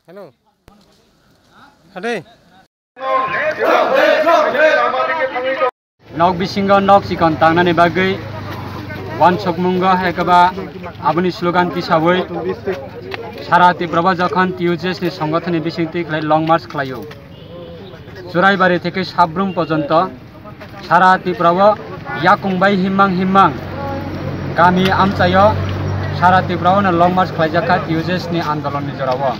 Hello. Hadi. Nok bisingo nok sikon tangnani bagai wan sokmungo hekaba aboni slogan tisaboi sarati praba jokhon TUJS ni সংগঠননি bisingti khlai long march khlaio Churaibari theke Sabrum porjonto sarati praba yakungbai himmang gami amchayo sarati praba na long march khlaijaka TUJS ni andolon ni jorao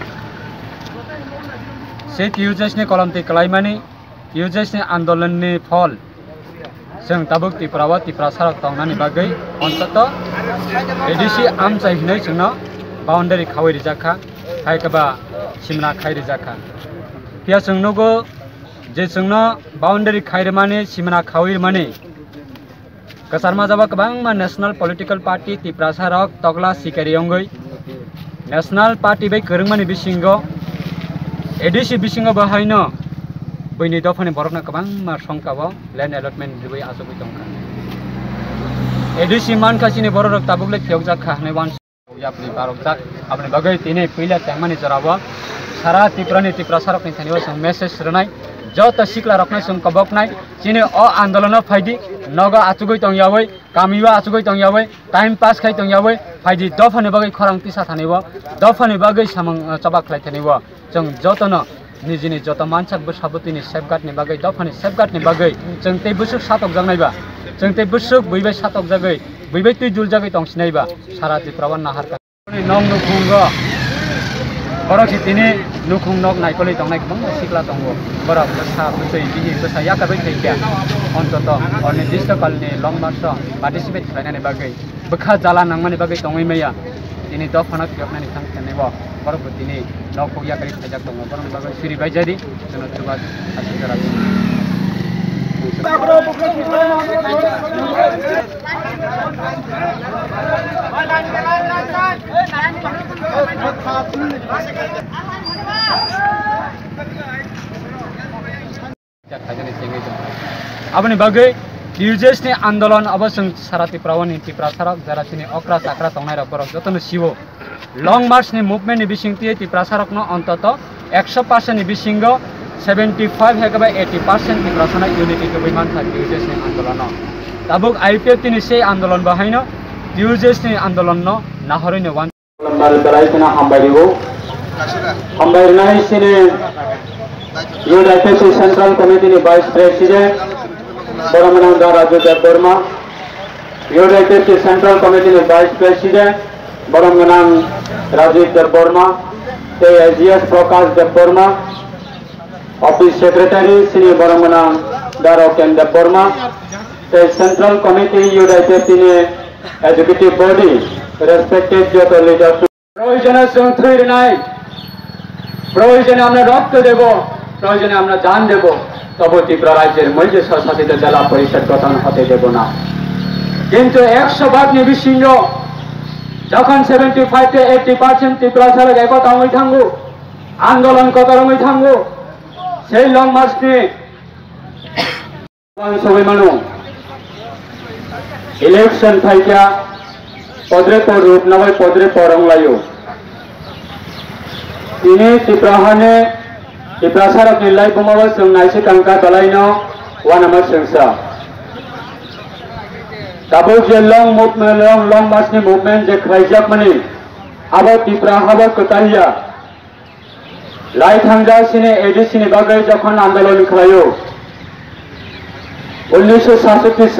से TUJS नि कलमति कलाइमानि TUJS नि आन्दोलन नि फल जों Tabuk तिप्रावा Tipra सारक तंगनानि बागै अन्तत ADC आमचाइ हिनै जोंनो बाउन्डारि खावै रिजाखा हायकबा सिमना खाइ रिजाखा पिया जोंनोगो जे जोंनो बाउन्डारि खाइरमानि सिमना खावै मानि कसारमा जाबा गोबांमा नेशनल पलिटिकल पार्टी तिप्रा सारक तगला सिकारि अंगै नेशनल पार्टी बै गोरोंमानि बिसिंगो एडिसि बिसिंगो बाहायनो बैनि दफानि बरकना गोबांमा संकाबो लेन्ड एलटमेन्ट हिबै आजबै दंखा एडिसि मानकासिनि बरक ताबुकले खेवजाखा हनै वान यापनि बारकजाक आपनि बागै तिनै पहिला त्याङमानि जराबो सारा तिप्रानि तिप्रा सारकनि थानिबो जों मेसेज रनाय जत सिक्ला रखनाय जों कबकनाय चिनि अ आन्दोलन फाइदि नगा आचुगै तंयाबै कामिवा आचुगै तंयाबै टाइम पास खाइ तंयाबै फाइदि दफानि बागै खरांति सा थानिबो दफानि बागै सामं चबाखलाय थानिबो जों जतन निजिनि जत मानसाक बसाबतिनि सेफगार्डनि बागै दफानि सेफगार्डनि बागै जों ते बुसुक सातक जानायबा जों ते बुसुक बैबाय सातक जागै बैबाय तुइ जुल जागै तंसिनायबा सारा तिप्रावा नाहारका नंग नुखुंगो बरक तिनि नुखुं नक नायकलै तंनाय गोबां सिक्ला दंगो बरक बसा बुसै बिहि बसा याकाबै थैया अन्तत अनिर्दिष्ट कालनि लं मार्च पार्टिसिपेट खालायनानै बागै बखा जाला नांमानि बागै तंङै मैया तिनि दफाना खेबनानै थांखिनायबो बरक तिनि नखौ याकारि थायजाक दङ बरक बागै सिरि बायजारि जोंनो तुबा आसिजरा abani bagai TUJS ni आन्दोलन अब जों सारा तिप्रावानि तिप्रा सारक जरा तिनि अक्रा साक्रा तंनाय रक बरक जतन सिवो लंग मार्च नि मुभमेन्ट नि बिसिंति तिप्रा सारक न अन्तत 100% नि बिसिंगो 75 हेकबा 80% तिप्रा साना युनिटी को बैमान था TUJS नि आन्दोलन ताबुक IPFTनि से आन्दोलन बाहायनो TUJS नि आन्दोलन न नाहरैनो वान नम्बर गराइतना हामबायरिगो हामबायरनाय सिने IPFTनि सेन्ट्रल कमिटिनि भाइस प्रेसिडेन्ट बरमनाम राजू देव वर्मा IPFTनि सेन्ट्रल कमिटिनि भाइस प्रेसिडेन्ट बरमनाम Rajiv Dev Varma AGS Prakash Dev Varma office secretary Shri बरमनाम दारोकेन देव वर्मा सेंट्रल कमिटी IPFTनि एजुकेटिव बॉडी रेस्पेक्टेड जो लीडर प्रयोजने जों थैनाय प्रयोजने আমরা রক্ত দেব প্রয়োজনে আমরা জান দেব তবে ত্রিপুরা রাজ্যের মধ্যে স্বশাসিত জেলা পরিষদ গঠন হতে দেব না কিন্তু 100 নি বিশিঙ্গ যখন 75 থেকে 80% ত্রিপুরা সারক একতা হই থাঙ্গু আন্দোলন কতরম হই থাঙ্গু সেই লং মার্চ নি সবাই মানু इलेक्शन फाइका पदरे पर रूप नवाय पदरे परंलायो तिनी तिप्राहाने तिप्रासारक निलाय बुमावा जों नायसे कांका दलायनो वानामा सोंसा दाबो जे लं मुभमेन्ट लं मार्चनि मुभमेन्ट जे खायजाक माने आबो तिप्राहाबो कताहिया लाई थांजासिने एडिसिनि बागै जखन आन्दोलन खालायो 1967 साल